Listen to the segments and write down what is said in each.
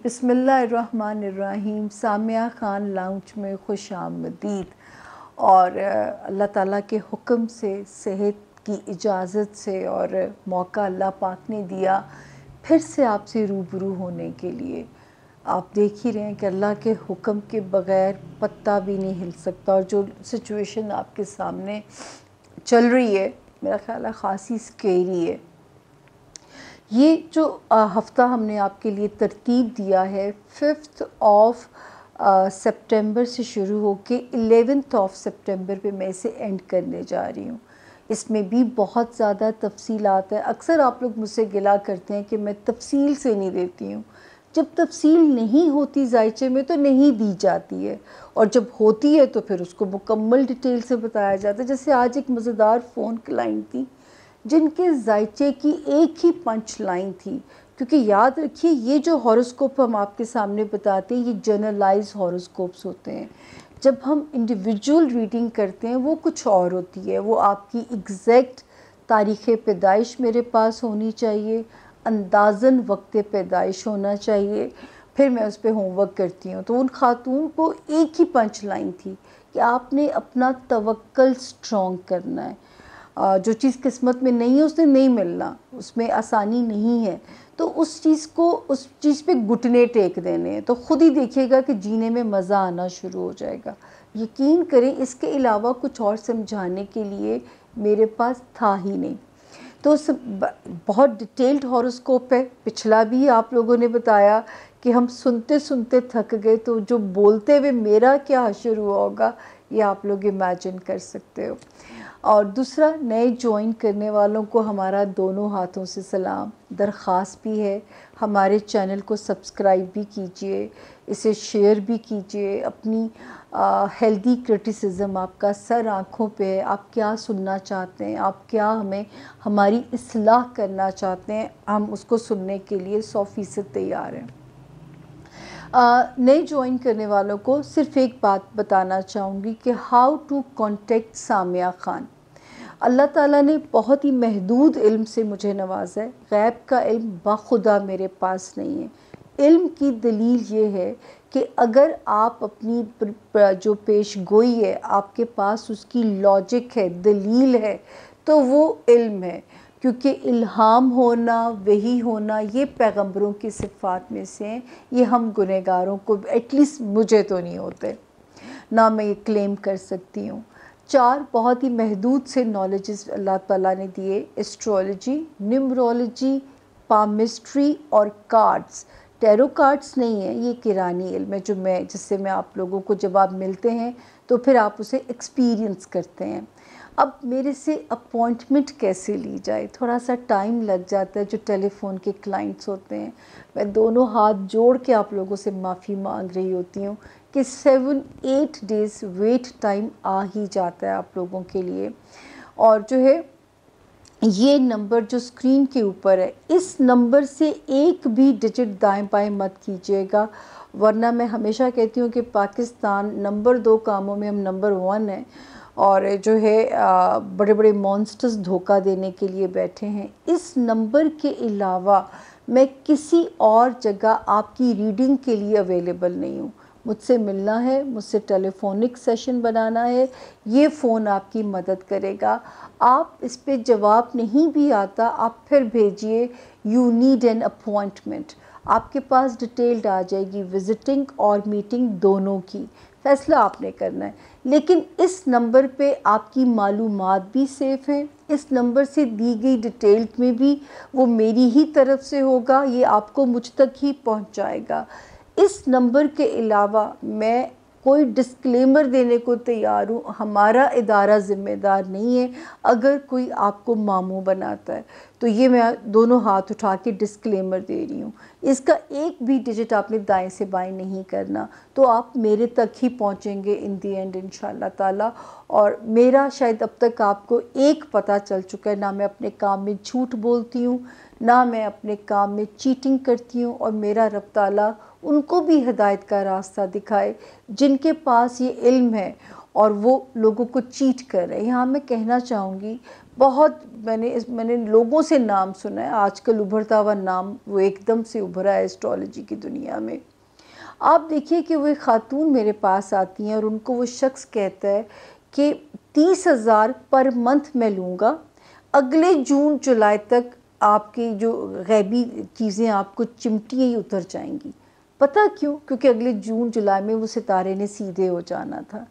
बिस्मिल्लाहिर्रहमानिर्रहीम। सामिया ख़ान लाउंज में खुश आमदीद। और अल्लाह ताला के हुक्म से, सेहत की इजाज़त से और मौका अल्लाह पाक ने दिया फिर से आपसे रूबरू होने के लिए। आप देख ही रहे हैं कि अल्लाह के हुक्म के बग़ैर पत्ता भी नहीं हिल सकता, और जो सिचुएशन आपके सामने चल रही है मेरा ख़्याल है ख़ासी स्केरी है। ये जो हफ़्ता हमने आपके लिए तरतीब दिया है 5 सितंबर से शुरू होके 11 सितंबर पे मैं इसे एंड करने जा रही हूँ। इसमें भी बहुत ज़्यादा तफसीलात है। अक्सर आप लोग मुझसे गिला करते हैं कि मैं तफसील से नहीं देती हूँ। जब तफसील नहीं होती जायचे में तो नहीं दी जाती है, और जब होती है तो फिर उसको मुकम्मल डिटेल से बताया जाता है। जैसे आज एक मज़ेदार फ़ोन क्लाइंट थी जिनके जायचे की एक ही पंच लाइन थी, क्योंकि याद रखिए ये जो हॉरोस्कोप हम आपके सामने बताते हैं ये जनरलाइज हॉरोस्कोप्स होते हैं। जब हम इंडिविजुअल रीडिंग करते हैं वो कुछ और होती है। वो आपकी एग्जैक्ट तारीख़ पैदाइश मेरे पास होनी चाहिए, अंदाज़न वक्त पैदाइश होना चाहिए, फिर मैं उस पर होमवर्क करती हूँ। तो उन खातून को एक ही पंच लाइन थी कि आपने अपना तवक्कल स्ट्रॉन्ग करना है। जो चीज़ किस्मत में नहीं है उसने नहीं मिलना, उसमें आसानी नहीं है, तो उस चीज़ पे घुटने टेक देने हैं। तो ख़ुद ही देखिएगा कि जीने में मज़ा आना शुरू हो जाएगा। यकीन करें इसके अलावा कुछ और समझाने के लिए मेरे पास था ही नहीं। तो बहुत डिटेल्ड हॉरोस्कोप है। पिछला भी आप लोगों ने बताया कि हम सुनते सुनते थक गए, तो जो बोलते हुए मेरा क्या हश्र हुआ होगा ये आप लोग इमेजिन कर सकते हो। और दूसरा, नए ज्वाइन करने वालों को हमारा दोनों हाथों से सलाम। दरख्वास्त भी है हमारे चैनल को सब्सक्राइब भी कीजिए, इसे शेयर भी कीजिए। अपनी हेल्दी क्रिटिसिज्म आपका सर आँखों पे है। आप क्या सुनना चाहते हैं, आप क्या हमारी इस्लाह करना चाहते हैं, हम उसको सुनने के लिए 100% तैयार हैं। नए ज्वाइन करने वालों को सिर्फ एक बात बताना चाहूँगी कि how to contact Samia Khan. Allah ताला ने बहुत ही महदूद इल्म से मुझे नवाजा है। गैब का इल्म बाखुदा मेरे पास नहीं है। इल्म की दलील ये है कि अगर आप अपनी जो पेश गोई है आपके पास उसकी लॉजिक है, दलील है, तो वो इल्म है। क्योंकि इल्हाम होना, वही होना, ये पैगंबरों की सिफ़ात में से हैं। ये हम गुनहगारों को, एटलीस्ट मुझे तो नहीं होते, ना मैं ये क्लेम कर सकती हूँ। 4 बहुत ही महदूद से नॉलेजेस अल्लाह ताला ने दिए। एस्ट्रोलॉजी, न्यूमरोलॉजी, पामिस्ट्री और कार्ड्स। टैरो कार्ड्स नहीं है, ये किरानी इल्म है जिससे मैं आप लोगों को जब आप मिलते हैं तो फिर आप उसे एक्सपीरियंस करते हैं। अब मेरे से अपॉइंटमेंट कैसे ली जाए, थोड़ा सा टाइम लग जाता है। जो टेलीफोन के क्लाइंट्स होते हैं, मैं दोनों हाथ जोड़ के आप लोगों से माफ़ी मांग रही होती हूँ कि 7-8 डेज़ वेट टाइम आ ही जाता है आप लोगों के लिए। और जो है ये नंबर जो स्क्रीन के ऊपर है, इस नंबर से एक भी डिजिट दाएं बाएं मत कीजिएगा, वरना मैं हमेशा कहती हूँ कि पाकिस्तान नंबर 2 कामों में हम नंबर 1 है, और जो है बड़े बड़े मॉन्स्टर्स धोखा देने के लिए बैठे हैं। इस नंबर के अलावा मैं किसी और जगह आपकी रीडिंग के लिए अवेलेबल नहीं हूँ। मुझसे मिलना है, मुझसे टेलीफोनिक सेशन बनाना है, ये फ़ोन आपकी मदद करेगा। आप इस पे जवाब नहीं भी आता, आप फिर भेजिए यू नीड एन अपॉइंटमेंट। आपके पास डिटेल्ड आ जाएगी, विज़िटिंग और मीटिंग दोनों की। फ़ैसला आपने करना है। लेकिन इस नंबर पे आपकी मालूमात भी सेफ़ हैं। इस नंबर से दी गई डिटेल में भी वो मेरी ही तरफ से होगा, ये आपको मुझ तक ही पहुंचाएगा। इस नंबर के अलावा मैं कोई डिस्क्लेमर देने को तैयार हूँ, हमारा इदारा ज़िम्मेदार नहीं है अगर कोई आपको मामू बनाता है। तो ये मैं दोनों हाथ उठा के डिस्क्लेमर दे रही हूँ। इसका एक भी डिजिट आपने दाएं से बाएं नहीं करना, तो आप मेरे तक ही पहुँचेंगे इन दी एंड इंशाल्लाह ताला। और मेरा शायद अब तक आपको एक पता चल चुका है, ना मैं अपने काम में झूठ बोलती हूँ, ना मैं अपने काम में चीटिंग करती हूँ। और मेरा रब ताला उनको भी हिदायत का रास्ता दिखाए जिनके पास ये इल्म है और वो लोगों को चीट कर रहे हैं। यहाँ मैं कहना चाहूँगी, बहुत मैंने लोगों से नाम सुना है, आजकल उभरता हुआ नाम वो एकदम से उभरा है एस्ट्रोलॉजी की दुनिया में। आप देखिए कि वो एक खातून मेरे पास आती हैं और उनको वो शख्स कहता है कि 30,000 पर मंथ मैं लूँगा, अगले जून जुलाई तक आपकी जो गैबी चीज़ें आपको चिमटी ही उतर जाएंगी। पता क्यों? क्योंकि अगले जून जुलाई में वो सितारे ने सीधे हो जाना था।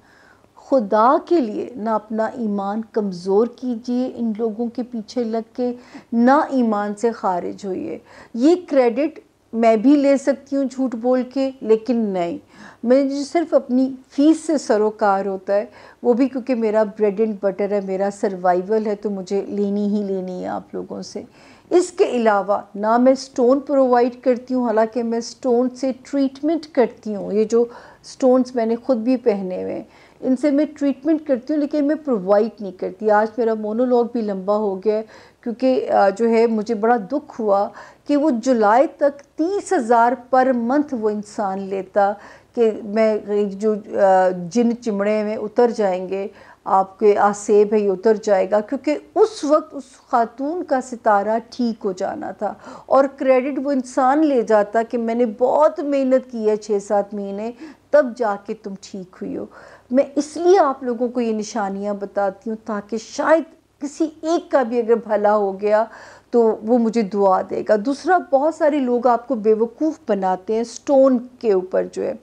खुदा के लिए ना अपना ईमान कमज़ोर कीजिए इन लोगों के पीछे लग के, ना ईमान से खारिज होइए। ये क्रेडिट मैं भी ले सकती हूँ झूठ बोल के, लेकिन नहीं, मैं जो सिर्फ अपनी फ़ीस से सरोकार होता है, वो भी क्योंकि मेरा ब्रेड एंड बटर है, मेरा सर्वाइवल है, तो मुझे लेनी ही लेनी है आप लोगों से। इसके अलावा ना मैं स्टोन प्रोवाइड करती हूँ, हालांकि मैं स्टोन से ट्रीटमेंट करती हूँ। ये जो स्टोन्स मैंने ख़ुद भी पहने हुए हैं, इनसे मैं ट्रीटमेंट करती हूँ, लेकिन मैं प्रोवाइड नहीं करती। आज मेरा मोनोलॉग भी लंबा हो गया है, क्योंकि जो है मुझे बड़ा दुख हुआ कि वो जुलाई तक 30,000 पर मंथ वो इंसान लेता कि मैं जो जिन चिमड़े में उतर जाएंगे, आपके आसेब है ये उतर जाएगा, क्योंकि उस वक्त उस खातून का सितारा ठीक हो जाना था और क्रेडिट वो इंसान ले जाता कि मैंने बहुत मेहनत की है 6-7 महीने, तब जाके तुम ठीक हुई हो। मैं इसलिए आप लोगों को ये निशानियाँ बताती हूँ ताकि शायद किसी एक का भी अगर भला हो गया तो वो मुझे दुआ देगा। दूसरा, बहुत सारे लोग आपको बेवकूफ़ बनाते हैं स्टोन के ऊपर, जो है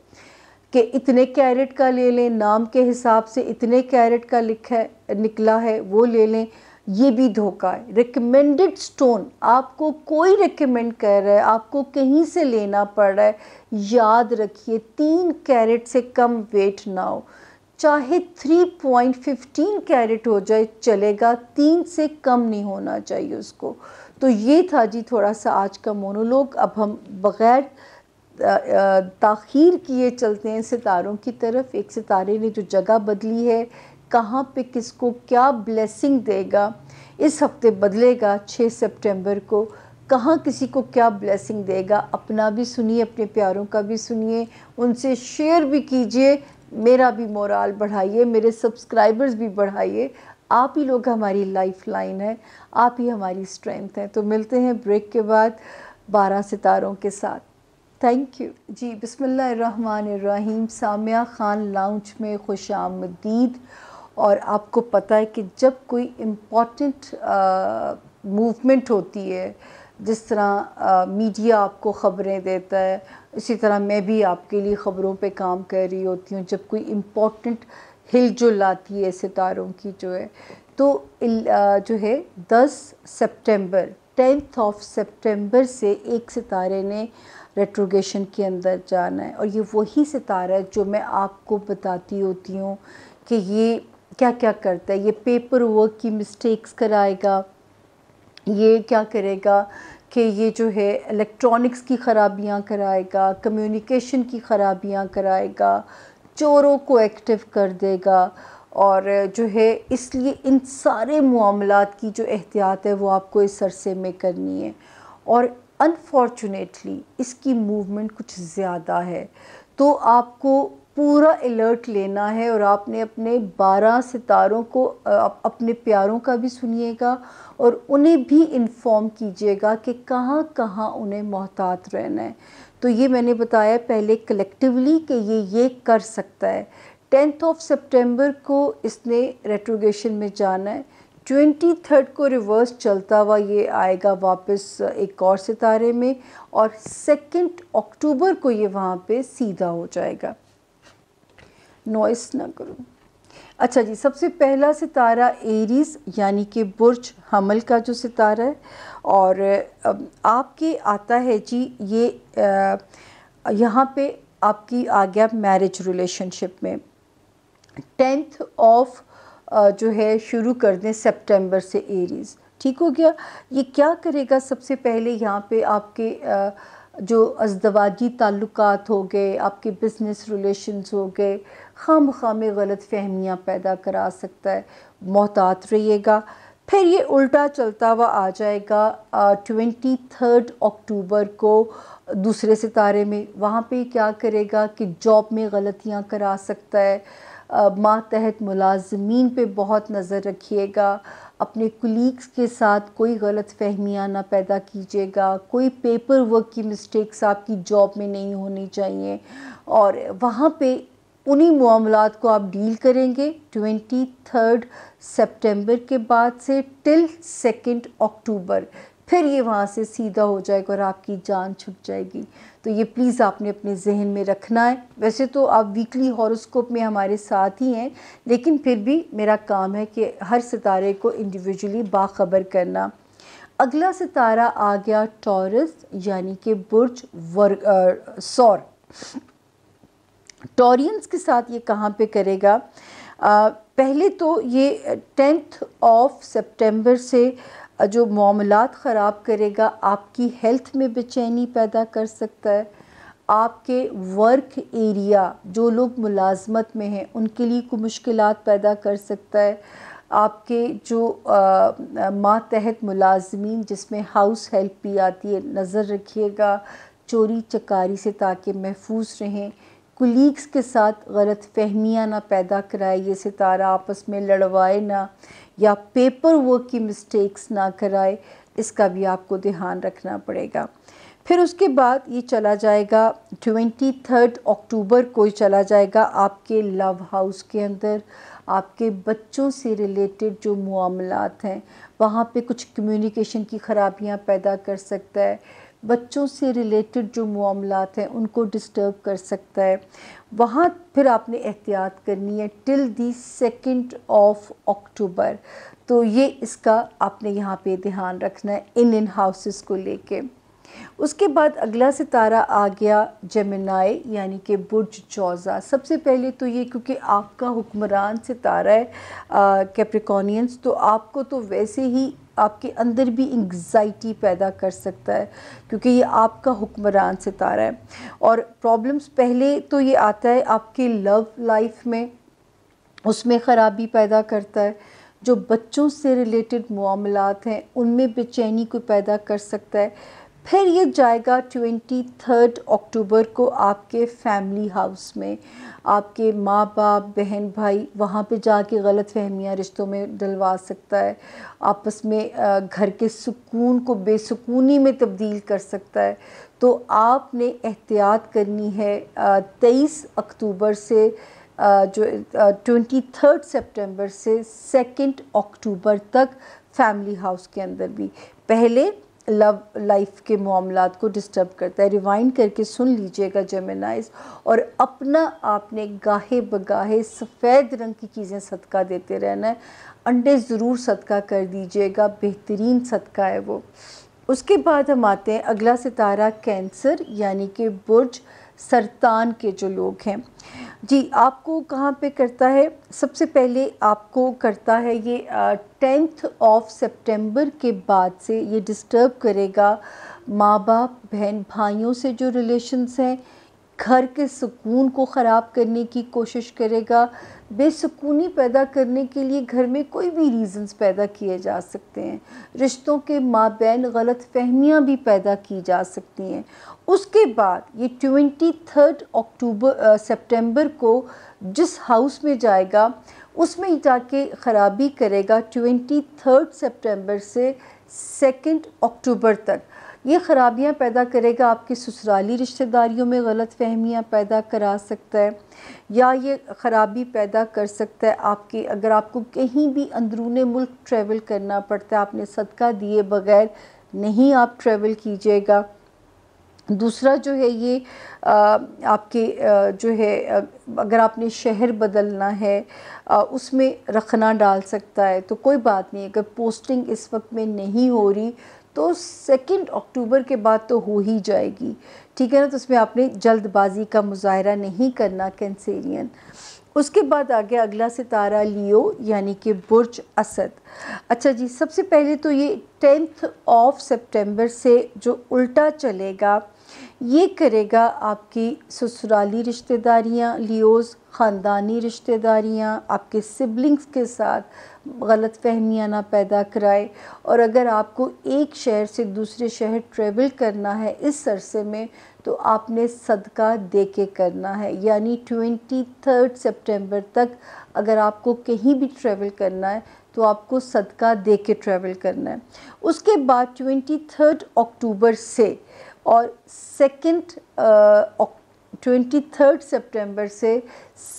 कि इतने कैरेट का ले लें, नाम के हिसाब से इतने कैरेट का निकला है वो ले लें। ये भी धोखा है। रिकमेंडेड स्टोन आपको कोई रिकमेंड कर रहा है, आपको कहीं से लेना पड़ रहा है, याद रखिए 3 कैरेट से कम वेट ना हो। चाहे 3.15 कैरेट हो जाए चलेगा, 3 से कम नहीं होना चाहिए उसको। तो ये था जी थोड़ा सा आज का मोनोलॉग। अब हम बग़ैर ताख़ीर किए चलते हैं सितारों की तरफ। एक सितारे ने जो जगह बदली है, कहाँ पे किसको क्या ब्लेसिंग देगा, इस हफ्ते बदलेगा 6 सितंबर को। कहाँ किसी को क्या ब्लेसिंग देगा, अपना भी सुनिए, अपने प्यारों का भी सुनिए, उनसे शेयर भी कीजिए, मेरा भी मोराल बढ़ाइए, मेरे सब्सक्राइबर्स भी बढ़ाइए। आप ही लोग हमारी लाइफ लाइन है, आप ही हमारी स्ट्रेंथ है। तो मिलते हैं ब्रेक के बाद 12 सितारों के साथ। थैंक यू जी। बिस्मिल्लाहिर्रहमानिर्रहीम। सामिया ख़ान लाउंज में खुशामदीद। और आपको पता है कि जब कोई इम्पॉर्टेंट मूवमेंट होती है, जिस तरह मीडिया आपको ख़बरें देता है, इसी तरह मैं भी आपके लिए ख़बरों पे काम कर रही होती हूँ। जब कोई इम्पॉर्टेंट हिलजुल आती है सितारों की जो है, तो जो है 10 सितंबर 10th ऑफ सितंबर से एक सितारे ने रेट्रोगेशन के अंदर जाना है। और ये वही सितारा है जो मैं आपको बताती होती हूँ कि ये क्या क्या करता है। ये पेपर वर्क की मिस्टेक्स कराएगा, ये क्या करेगा कि ये जो है इलेक्ट्रॉनिक्स की ख़राबियाँ कराएगा, कम्युनिकेशन की ख़राबियाँ कराएगा, चोरों को एक्टिव कर देगा। और जो है इसलिए इन सारे मामलात की जो एहतियात है वो आपको इस अरसे में करनी है। और अनफॉर्चुनेटली इसकी मूवमेंट कुछ ज़्यादा है, तो आपको पूरा अलर्ट लेना है। और आपने अपने 12 सितारों को अपने प्यारों का भी सुनिएगा और उन्हें भी इन्फॉर्म कीजिएगा कि कहाँ कहाँ उन्हें मोहतात रहना है। तो ये मैंने बताया पहले कलेक्टिवली कि ये कर सकता है। 10th ऑफ सितंबर को इसने रेट्रोगेशन में जाना है। 23rd को रिवर्स चलता हुआ ये आएगा वापस एक और सितारे में, और 2 अक्टूबर को ये वहाँ पे सीधा हो जाएगा। नॉइस ना करो। अच्छा जी, सबसे पहला सितारा एरीज़ यानी कि बुर्ज हमल का जो सितारा है, और आपके आता है जी ये यहाँ पे आपकी आ गया मैरिज रिलेशनशिप में। 10th ऑफ जो है शुरू कर दें सितंबर से एरीज़, ठीक हो गया। ये क्या करेगा, सबसे पहले यहाँ पे आपके जो अज़दवाजी ताल्लुकात हो गए, आपके बिज़नेस रिलेशंस हो गए, खामख़ा में गलत फहमियाँ पैदा करा सकता है, मोहतात रहिएगा। फिर ये उल्टा चलता हुआ आ जाएगा 23 अक्टूबर को दूसरे सितारे में। वहाँ पे क्या करेगा कि जॉब में गलतियाँ करा सकता है, मातहत मुलाजमीन पे बहुत नज़र रखिएगा। अपने कुलीग्स के साथ कोई गलत फहमियाँ ना पैदा कीजिएगा। कोई पेपर वर्क की मिस्टेक्स आपकी जॉब में नहीं होनी चाहिए, और वहाँ पे उन्हीं मामलात को आप डील करेंगे 23 सितंबर के बाद से टिल 2 अक्टूबर। फिर ये वहाँ से सीधा हो जाएगा और आपकी जान छूट जाएगी। तो ये प्लीज़ आपने अपने जहन में रखना है। वैसे तो आप वीकली हॉरोस्कोप में हमारे साथ ही हैं, लेकिन फिर भी मेरा काम है कि हर सितारे को इंडिविजुअली बाखबर करना। अगला सितारा आ गया टॉरस, यानी कि बुर्ज सौर। टॉरियंस के साथ ये कहाँ पे करेगा? पहले तो ये 10 सितंबर से जो मामलात ख़राब करेगा, आपकी हेल्थ में बेचैनी पैदा कर सकता है। आपके वर्क एरिया, जो लोग मुलाजमत में हैं, उनके लिए कोई मुश्किलात पैदा कर सकता है। आपके जो मातहत मुलाजमीन, जिसमें हाउस हेल्प भी आती है, नज़र रखिएगा चोरी चकारी से ताकि महफूज रहें। कुलीग्स के साथ गलत फहमियाँ ना पैदा कराए ये सितारा, आपस में लड़वाए ना, या पेपर वर्क की मिस्टेक्स ना कराए, इसका भी आपको ध्यान रखना पड़ेगा। फिर उसके बाद ये चला जाएगा 23 अक्टूबर को चला जाएगा आपके लव हाउस के अंदर। आपके बच्चों से रिलेटेड जो मामलात हैं, वहाँ पे कुछ कम्युनिकेशन की ख़राबियाँ पैदा कर सकता है। बच्चों से रिलेटेड जो मामलात हैं उनको डिस्टर्ब कर सकता है। वहाँ फिर आपने एहतियात करनी है टिल 2 अक्टूबर। तो ये इसका आपने यहाँ पे ध्यान रखना है इन हाउसेस को लेके। उसके बाद अगला सितारा आ गया जेमिनाई, यानी कि बुर्ज जौज़ा। सबसे पहले तो ये, क्योंकि आपका हुक्मरान सितारा है कैप्रिकॉनियंस, तो आपको तो वैसे ही आपके अंदर भी एंग्जाइटी पैदा कर सकता है, क्योंकि ये आपका हुक्मरान सितारा है। और प्रॉब्लम्स पहले तो ये आता है आपके लव लाइफ में, उसमें ख़राबी पैदा करता है। जो बच्चों से रिलेटेड मामलात हैं उनमें बेचैनी को पैदा कर सकता है। फिर ये जाएगा 23 अक्टूबर को आपके फैमिली हाउस में। आपके माँ बाप, बहन भाई, वहाँ पे जाके गलत फहमियाँ रिश्तों में डलवा सकता है। आपस में घर के सुकून को बेसुकूनी में तब्दील कर सकता है। तो आपने एहतियात करनी है 23 अक्टूबर से जो 23 सितंबर से 2 अक्टूबर तक फैमिली हाउस के अंदर भी पहले लव लाइफ के मामलात को डिस्टर्ब करता है। रिवाइंड करके सुन लीजिएगा जेमिनाइज, और अपना आपने गाहे बगाहे सफ़ेद रंग की चीज़ें सदका देते रहना है। अंडे ज़रूर सदका कर दीजिएगा, बेहतरीन सदका है वो। उसके बाद हम आते हैं अगला सितारा कैंसर, यानी कि बुर्ज सरतान के जो लोग हैं जी। आपको कहाँ पे करता है? सबसे पहले आपको करता है ये 10 सितंबर के बाद से ये डिस्टर्ब करेगा माँ बाप, बहन भाइयों से जो रिलेशंस हैं। घर के सुकून को ख़राब करने की कोशिश करेगा। बेसुकूनी पैदा करने के लिए घर में कोई भी रीज़न्स पैदा किए जा सकते हैं। रिश्तों के माबैन गलत फहमियाँ भी पैदा की जा सकती हैं। उसके बाद ये 23 सितंबर को जिस हाउस में जाएगा उसमें जाके ख़राबी करेगा 23 सितंबर से 2 अक्टूबर तक। ये ख़राबियाँ पैदा करेगा, आपके ससुराली रिश्तेदारियों में गलत फहमियाँ पैदा करा सकता है, या ये ख़राबी पैदा कर सकता है आपके, अगर आपको कहीं भी अंदरूने मुल्क ट्रैवल करना पड़ता है, आपने सदका दिए बग़ैर नहीं आप ट्रैवल कीजिएगा। दूसरा जो है ये आपके जो है अगर आपने शहर बदलना है उसमें रखना डाल सकता है। तो कोई बात नहीं, अगर पोस्टिंग इस वक्त में नहीं हो रही तो 2 अक्टूबर के बाद तो हो ही जाएगी, ठीक है ना। तो उसमें आपने जल्दबाजी का मुजाहरा नहीं करना कैंसेरियन। उसके बाद आ गया अगला सितारा लियो, यानी कि बुर्ज असद। अच्छा जी, सबसे पहले तो ये 10 सितंबर से जो उल्टा चलेगा, ये करेगा आपकी ससुराली रिश्तेदारियाँ, लियोज़, ख़ानदानी रिश्तेदारियाँ, आपके सिबलिंग्स के साथ गलतफ़हमियाँ ना पैदा कराए। और अगर आपको एक शहर से दूसरे शहर ट्रैवल करना है इस अरसे में, तो आपने सदका दे के करना है, यानी 23 सितंबर तक अगर आपको कहीं भी ट्रैवल करना है तो आपको सदका दे के ट्रैवल करना है। उसके बाद 23 अक्टूबर से और 23 सितंबर से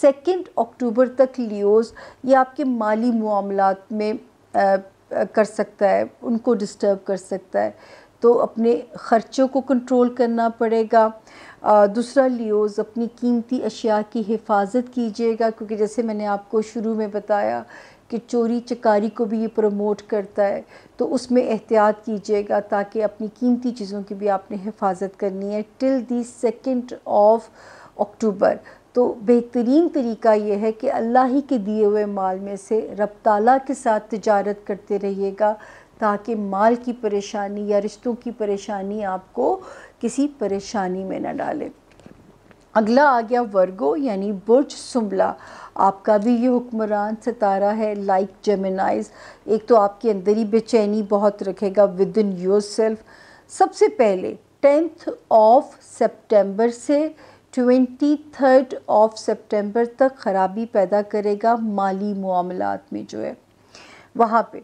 2 अक्टूबर तक लियोज़ ये आपके माली मामलात में कर सकता है, उनको डिस्टर्ब कर सकता है, तो अपने ख़र्चों को कंट्रोल करना पड़ेगा। दूसरा, लियोज़ अपनी कीमती अशिया की हिफाजत कीजिएगा, क्योंकि जैसे मैंने आपको शुरू में बताया कि चोरी चकारी को भी ये प्रमोट करता है, तो उसमें एहतियात कीजिएगा ताकि अपनी कीमती चीज़ों की भी आपने हिफाजत करनी है टिल दी 2 अक्टूबर। तो बेहतरीन तरीका ये है कि अल्लाह ही के दिए हुए माल में से रब ताला के साथ तिजारत करते रहिएगा, ताकि माल की परेशानी या रिश्तों की परेशानी आपको किसी परेशानी में न डाले। अगला आ गया वर्गो यानी बुर्ज सुंबला। आपका भी ये हुक्मरान सितारा है लाइक जेमिनाइज। एक तो आपके अंदर ही बेचैनी बहुत रखेगा विद इन योर सेल्फ। सबसे पहले 10 सितंबर से 23 सितंबर तक ख़राबी पैदा करेगा माली मामलात में जो है वहाँ पे।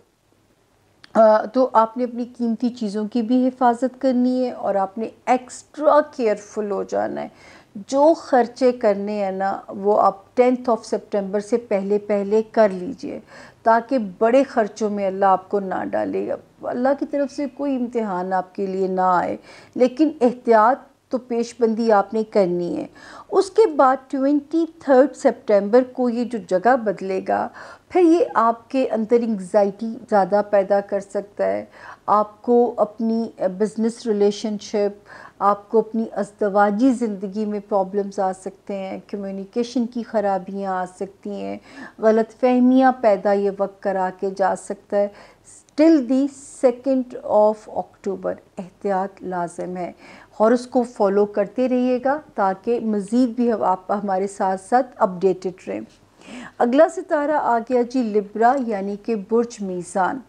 तो आपने अपनी कीमती चीज़ों की भी हिफाजत करनी है और आपने एक्स्ट्रा केयरफुल हो जाना है। जो ख़र्चे करने हैं ना वो आप 10 सितंबर से पहले पहले कर लीजिए, ताकि बड़े ख़र्चों में अल्लाह आपको ना डालेगा। अल्लाह की तरफ से कोई इम्तिहान आपके लिए ना आए, लेकिन एहतियात तो पेशबंदी आपने करनी है। उसके बाद 23 सितंबर को ये जो जगह बदलेगा, फिर ये आपके अंदर एंग्जाइटी ज़्यादा पैदा कर सकता है। आपको अपनी बिज़नेस रिलेशनशिप, आपको अपनी अज़दवाजी ज़िंदगी में प्रॉब्लम्स आ सकते हैं, कम्युनिकेशन की ख़राबियाँ आ सकती हैं, गलतफ़हमियाँ पैदा ये वक्त करा के जा सकता है। टिल दी 2 अक्टूबर एहतियात लाज़िम है और उसको फॉलो करते रहिएगा ताकि मज़ीद भी आप हमारे साथ साथ अपडेटेड रहें। अगला सितारा आ गया जी लिब्रा यानी कि बुर्ज मीज़ान।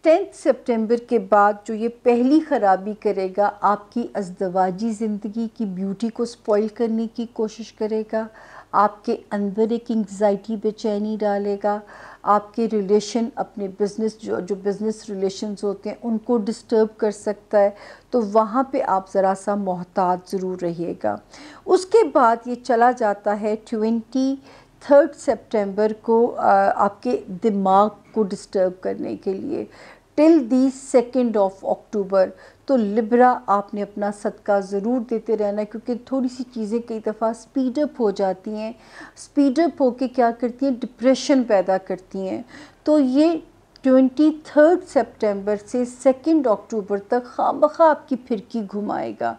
10 सितंबर के बाद जो ये पहली ख़राबी करेगा, आपकी अज़दवाजी ज़िंदगी की ब्यूटी को स्पॉइल करने की कोशिश करेगा, आपके अंदर एक एंग्जाइटी बेचैनी डालेगा, आपके रिलेशन अपने बिज़नेस जो बिज़नेस रिलेशंस होते हैं उनको डिस्टर्ब कर सकता है, तो वहाँ पे आप ज़रा सा मोहतात ज़रूर रहिएगा। उसके बाद ये चला जाता है 23 सितंबर को आपके दिमाग को डिस्टर्ब करने के लिए टिल दी 2 अक्टूबर। तो लिब्रा आपने अपना सदका ज़रूर देते रहना, क्योंकि थोड़ी सी चीज़ें कई दफ़ा स्पीडअप हो जाती हैं, स्पीडअप होके क्या करती हैं, डिप्रेशन पैदा करती हैं। तो ये 23 सितंबर से 2 अक्टूबर तक खामखा आपकी फिरकी घुमाएगा।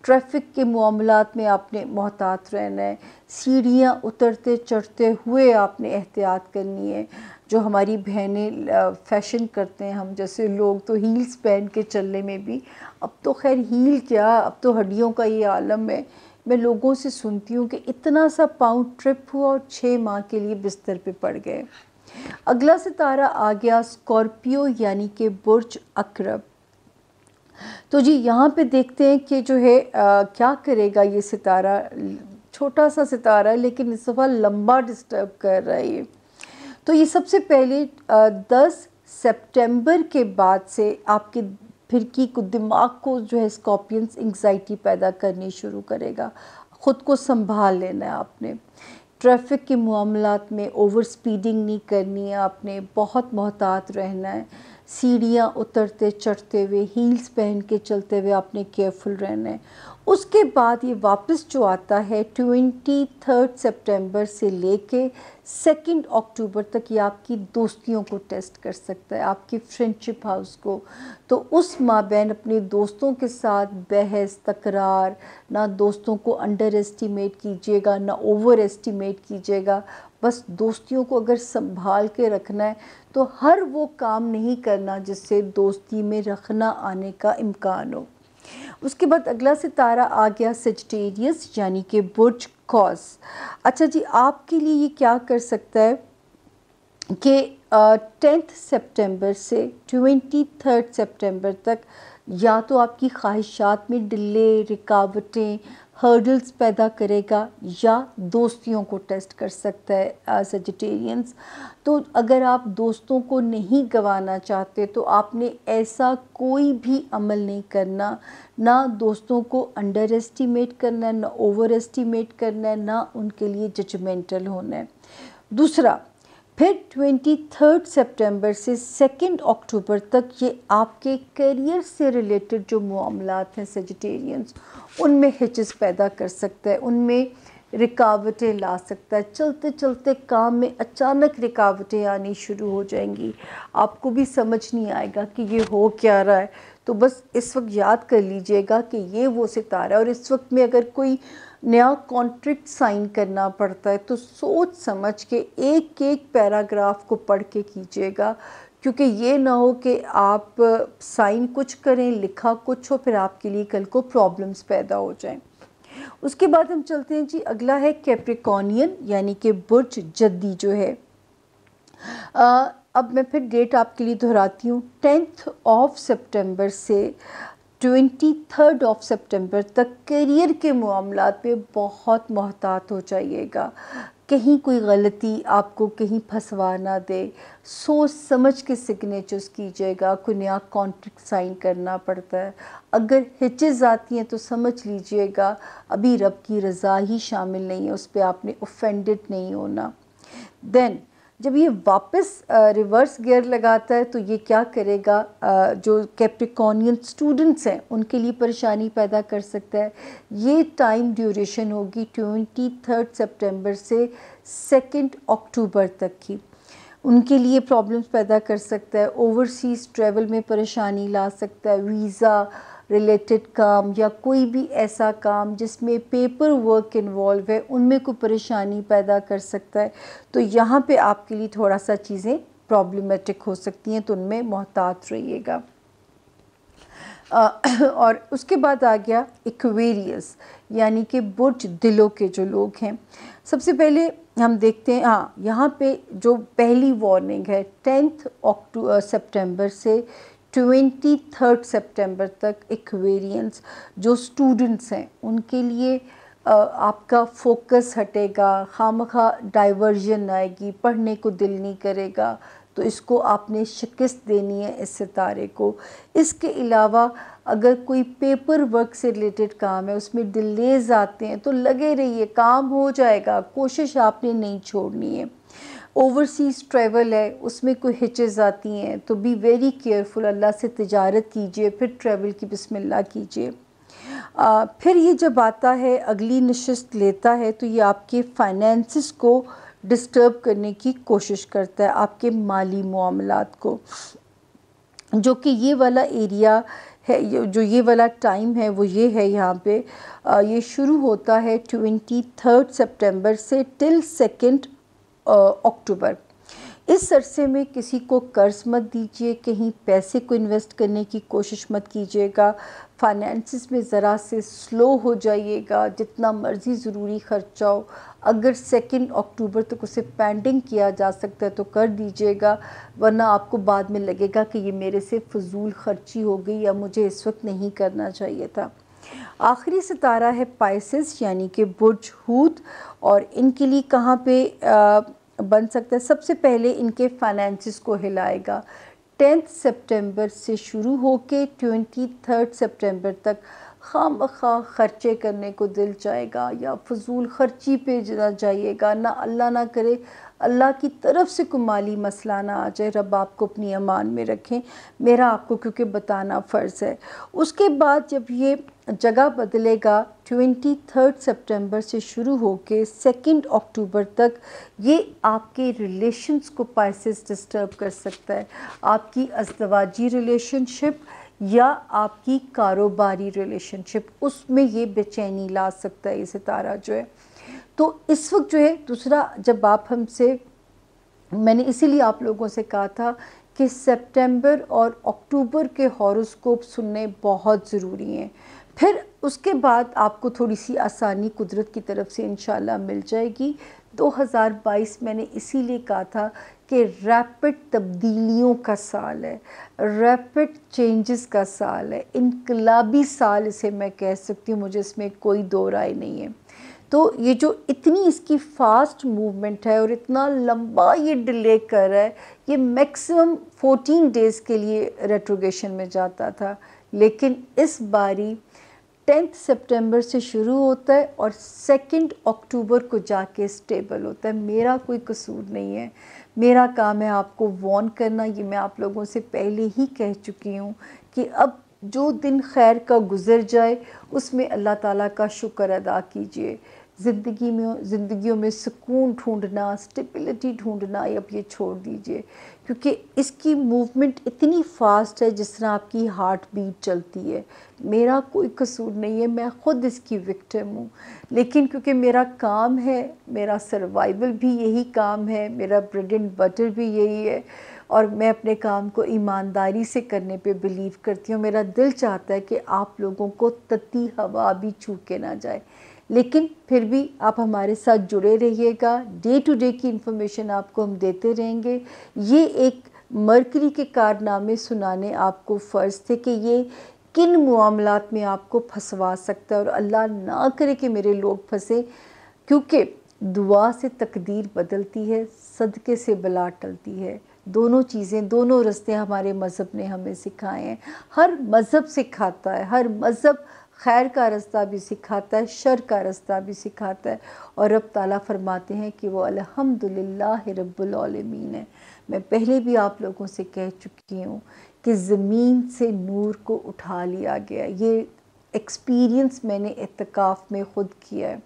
ट्रैफिक के मामलात में आपने मोहतात रहना है, सीढ़ियाँ उतरते चढ़ते हुए आपने एहतियात करनी है। जो हमारी बहनें फ़ैशन करते हैं, हम जैसे लोग तो हील्स पहन के चलने में भी, अब तो खैर हील क्या, अब तो हड्डियों का ये आलम है। मैं लोगों से सुनती हूँ कि इतना सा पाँव ट्रिप हुआ और 6 माह के लिए बिस्तर पे पड़ गए। अगला सितारा आ गया स्कॉर्पियो यानी कि बुर्ज अकरब। तो जी यहाँ पे देखते हैं कि जो है क्या करेगा ये सितारा। छोटा सा सितारा है लेकिन इस दफ़ा लंबा डिस्टर्ब कर रहा है ये। तो ये सबसे पहले 10 सितंबर के बाद से आपके फिरकी को, दिमाग को जो है स्कॉर्पियंस एंग्जाइटी पैदा करनी शुरू करेगा। ख़ुद को संभाल लेना है आपने। ट्रैफिक के मामलात में ओवर स्पीडिंग नहीं करनी है, आपने बहुत मोहतात रहना है। सीढ़ियाँ उतरते चढ़ते हुए, हील्स पहन के चलते हुए आपने केयरफुल रहना है। उसके बाद ये वापस जो आता है 23 सितंबर से लेके 2 अक्टूबर तक, ये आपकी दोस्तियों को टेस्ट कर सकता है, आपकी फ्रेंडशिप हाउस को। तो उस माबैन अपने दोस्तों के साथ बहस तकरार, ना दोस्तों को अंडर एस्टिमेट कीजिएगा ना ओवर एस्टिमेट कीजिएगा। बस दोस्तियों को अगर संभाल के रखना है तो हर वो काम नहीं करना जिससे दोस्ती में रखना आने का इम्कान हो। उसके बाद अगला सितारा आ गया सेजिटेरियस यानी कि बुर्ज कॉस। अच्छा जी, आपके लिए ये क्या कर सकता है कि 10 सितंबर से 23 सितंबर तक या तो आपकी ख्वाहिशात में डिले, रुकावटें, हर्डल्स पैदा करेगा या दोस्तियों को टेस्ट कर सकता है सेजिटेरियंस। तो अगर आप दोस्तों को नहीं गंवाना चाहते तो आपने ऐसा कोई भी अमल नहीं करना, ना दोस्तों को अंडर एस्टिमेट करना है, ना ओवर एस्टिमेट करना है, ना उनके लिए जजमेंटल होना है। दूसरा, फिर 23 सितंबर से 2 अक्टूबर तक ये आपके करियर से रिलेटेड जो मामलात हैं सेजिटेरियंस, उनमें हिचेस पैदा कर सकता है, उनमें रुकावटें ला सकता है। चलते चलते काम में अचानक रुकावटें आनी शुरू हो जाएंगी, आपको भी समझ नहीं आएगा कि ये हो क्या रहा है। तो बस इस वक्त याद कर लीजिएगा कि ये वो सितारा है, और इस वक्त में अगर कोई नया कॉन्ट्रैक्ट साइन करना पड़ता है तो सोच समझ के एक एक पैराग्राफ को पढ़ के कीजिएगा, क्योंकि ये ना हो कि आप साइन कुछ करें, लिखा कुछ हो, फिर आपके लिए कल को प्रॉब्लम्स पैदा हो जाएं। उसके बाद हम चलते हैं जी, अगला है कैप्रिकॉर्नियन यानी कि बुर्ज जद्दी जो है। अब मैं फिर डेट आपके लिए दोहराती हूँ, 10 सितंबर से 23 सितंबर तक करियर के मामलात पे बहुत मोहतात हो जाइएगा। कहीं कोई गलती आपको कहीं फंसवा ना दे, सोच समझ के सिग्नेचर्स कीजिएगा। कोई नया कॉन्ट्रैक्ट साइन करना पड़ता है, अगर हिचेस आती हैं तो समझ लीजिएगा अभी रब की रज़ा ही शामिल नहीं है, उस पर आपने ऑफेंडेड नहीं होना। देन जब ये वापस रिवर्स गियर लगाता है तो ये क्या करेगा, जो कैप्रिकॉर्नियन स्टूडेंट्स हैं उनके लिए परेशानी पैदा कर सकता है। ये टाइम ड्यूरेशन होगी 23 सितंबर से 2 अक्टूबर तक की, उनके लिए प्रॉब्लम्स पैदा कर सकता है। ओवरसीज़ ट्रैवल में परेशानी ला सकता है, वीज़ा रिलेटेड काम या कोई भी ऐसा काम जिसमें पेपर वर्क इन्वॉल्व है, उनमें कोई परेशानी पैदा कर सकता है। तो यहाँ पे आपके लिए थोड़ा सा चीज़ें प्रॉब्लमेटिक हो सकती हैं, तो उनमें मोहतात रहिएगा। और उसके बाद आ गया एक्वेरियस यानी कि बुर्ज दिलों के जो लोग हैं। सबसे पहले हम देखते हैं, हाँ यहाँ पे जो पहली वार्निंग है 10 सितंबर से 23 सितंबर तक एक्वेरियंस जो स्टूडेंट्स हैं उनके लिए आपका फोकस हटेगा, खामखा डाइवर्जन आएगी, पढ़ने को दिल नहीं करेगा, तो इसको आपने शिकस्त देनी है इस सितारे को। इसके अलावा अगर कोई पेपर वर्क से रिलेटेड काम है उसमें डिलेज आते हैं तो लगे रहिए, काम हो जाएगा, कोशिश आपने नहीं छोड़नी है। ओवरसीज़ ट्रैवल है उसमें कोई हिचेस आती हैं तो बी वेरी केयरफुल, अल्लाह से तिजारत कीजिए, फिर ट्रैवल की बिस्मिल्लाह कीजिए। फिर ये जब आता है अगली नशिस्त लेता है तो ये आपके फाइनेंसिस को डिस्टर्ब करने की कोशिश करता है, आपके माली मामलात को। जो कि ये वाला एरिया है, जो ये वाला टाइम है वो ये है यहाँ पे, ये शुरू होता है 23 सितंबर से टिल 2 अक्टूबर। इस अरसे में किसी को कर्ज मत दीजिए, कहीं पैसे को इन्वेस्ट करने की कोशिश मत कीजिएगा, फाइनेंसिस में ज़रा से स्लो हो जाइएगा, जितना मर्ज़ी ज़रूरी खर्चा हो अगर 2 अक्टूबर तक उसे पेंडिंग किया जा सकता है तो कर दीजिएगा, वरना आपको बाद में लगेगा कि ये मेरे से फजूल खर्ची हो गई या मुझे इस वक्त नहीं करना चाहिए था। आखिरी सितारा है पाइसेस यानी कि बुर्ज हूत, और इनके लिए कहाँ पे बन सकता है, सबसे पहले इनके फाइनेंसिस को हिलाएगा। 10 सितंबर से शुरू होके 23 सितंबर तक खामखा खर्चे करने को दिल चाहेगा या फजूल खर्ची पे ना जाइएगा, ना अल्लाह ना करे अल्लाह की तरफ से कोई माली मसला ना आ जाए, रब आपको अपनी अमान में रखें, मेरा आपको क्योंकि बताना फ़र्ज़ है। उसके बाद जब ये जगह बदलेगा 23 सितंबर से शुरू होके 2 अक्टूबर तक, ये आपके रिलेशंस को पाइसेस डिस्टर्ब कर सकता है, आपकी अज़दवाजी रिलेशनशिप या आपकी कारोबारी रिलेशनशिप, उसमें ये बेचैनी ला सकता है ये सितारा जो है। तो इस वक्त जो है दूसरा, जब आप हमसे, मैंने इसीलिए आप लोगों से कहा था कि सितंबर और अक्टूबर के हॉरोस्कोप सुनने बहुत ज़रूरी हैं। फिर उसके बाद आपको थोड़ी सी आसानी कुदरत की तरफ से इंशाल्लाह मिल जाएगी। 2022 मैंने इसीलिए कहा था कि रैपिड तब्दीलियों का साल है, रैपिड चेंजेस का साल है, इनकलाबी साल इसे मैं कह सकती हूँ, मुझे इसमें कोई दो राय नहीं है। तो ये जो इतनी इसकी फास्ट मूवमेंट है और इतना लंबा ये डिले कर रहा है, ये मैक्सिमम 14 डेज़ के लिए रेट्रोगेशन में जाता था, लेकिन इस बारी 10 सितंबर से शुरू होता है और 2 अक्टूबर को जाके स्टेबल होता है। मेरा कोई कसूर नहीं है, मेरा काम है आपको वार्न करना। ये मैं आप लोगों से पहले ही कह चुकी हूँ कि अब जो दिन खैर का गुज़र जाए उसमें अल्लाह ताला का शुक्र अदा कीजिए। ज़िंदगियों में सुकून ढूंढना, स्टेबिलिटी ढूंढना अब ये छोड़ दीजिए, क्योंकि इसकी मूवमेंट इतनी फास्ट है जिस तरह आपकी हार्ट बीट चलती है। मेरा कोई कसूर नहीं है, मैं ख़ुद इसकी विक्टिम हूँ, लेकिन क्योंकि मेरा काम है, मेरा सर्वाइवल भी यही काम है, मेरा ब्रेड एंड बटर भी यही है और मैं अपने काम को ईमानदारी से करने पे बिलीव करती हूँ। मेरा दिल चाहता है कि आप लोगों को तत्ती हवा भी छू के ना जाए, लेकिन फिर भी आप हमारे साथ जुड़े रहिएगा। डे टू डे की इन्फॉर्मेशन आपको हम देते रहेंगे। ये एक मरकरी के कारनामे सुनाने आपको फ़र्ज़ थे कि ये किन मामलात में आपको फंसवा सकता है, और अल्लाह ना करे कि मेरे लोग फंसे, क्योंकि दुआ से तकदीर बदलती है, सदक़े से बला टलती है। दोनों चीज़ें, दोनों रास्ते हमारे मज़हब ने हमें सिखाए हैं। हर मज़हब सिखाता है, हर मज़हब खैर का रास्ता भी सिखाता है, शर का रास्ता भी सिखाता है, और रब ताला फरमाते हैं कि वो अल्हम्दुलिल्लाह रब्बुल आलमीन है। मैं पहले भी आप लोगों से कह चुकी हूँ कि ज़मीन से नूर को उठा लिया गया। ये एक्सपीरियंस मैंने इत्तिकाफ़ में ख़ुद किया है,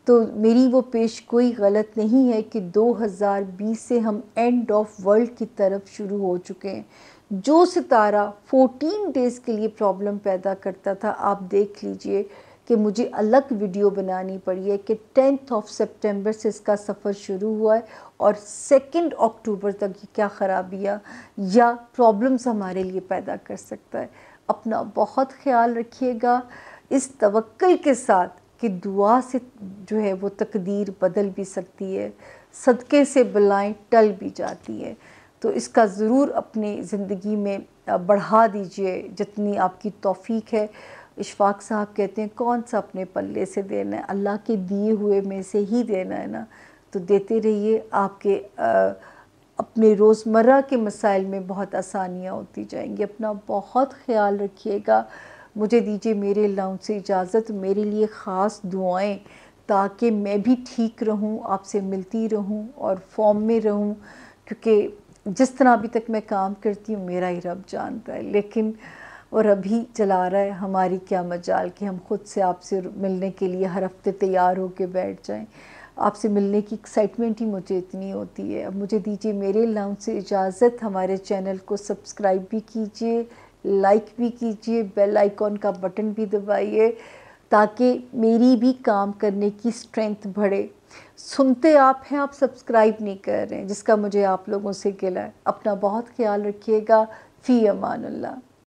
तो मेरी वो पेश कोई गलत नहीं है कि 2020 से हम एंड ऑफ वर्ल्ड की तरफ शुरू हो चुके हैं। जो सितारा 14 डेज़ के लिए प्रॉब्लम पैदा करता था, आप देख लीजिए कि मुझे अलग वीडियो बनानी पड़ी है कि 10 सितंबर से इसका सफ़र शुरू हुआ है और 2 अक्टूबर तक ये क्या ख़राबियाँ या प्रॉब्लम्स हमारे लिए पैदा कर सकता है। अपना बहुत ख्याल रखिएगा, इस तवक्कुल के साथ कि दुआ से जो है वो तकदीर बदल भी सकती है, सदक़े से बलाएँ टल भी जाती है। तो इसका ज़रूर अपनी ज़िंदगी में बढ़ा दीजिए जितनी आपकी तौफ़ीक है। इशफ़ाक़ साहब कहते हैं कौन सा अपने पल्ले से देना है, अल्लाह के दिए हुए में से ही देना है ना, तो देते रहिए। आपके अपने रोज़मर्रा के मसाइल में बहुत आसानियाँ होती जाएंगी। अपना बहुत ख्याल रखिएगा। मुझे दीजिए मेरे लाउंज से इजाज़त। मेरे लिए ख़ास दुआएं, ताकि मैं भी ठीक रहूं, आपसे मिलती रहूं और फॉर्म में रहूं, क्योंकि जिस तरह अभी तक मैं काम करती हूँ मेरा ही रब जानता है, लेकिन और अभी चला रहा है। हमारी क्या मजाल कि हम ख़ुद से आपसे मिलने के लिए हर हफ्ते तैयार होकर बैठ जाएं। आपसे मिलने की एक्साइटमेंट ही मुझे इतनी होती है। अब मुझे दीजिए मेरे लाउंज से इजाज़त। हमारे चैनल को सब्सक्राइब भी कीजिए, लाइक भी कीजिए, बेल आइकॉन का बटन भी दबाइए, ताकि मेरी भी काम करने की स्ट्रेंथ बढ़े। सुनते आप हैं, आप सब्सक्राइब नहीं कर रहे हैं, जिसका मुझे आप लोगों से गिला है। अपना बहुत ख्याल रखिएगा। फ़ी अमानुल्लाह।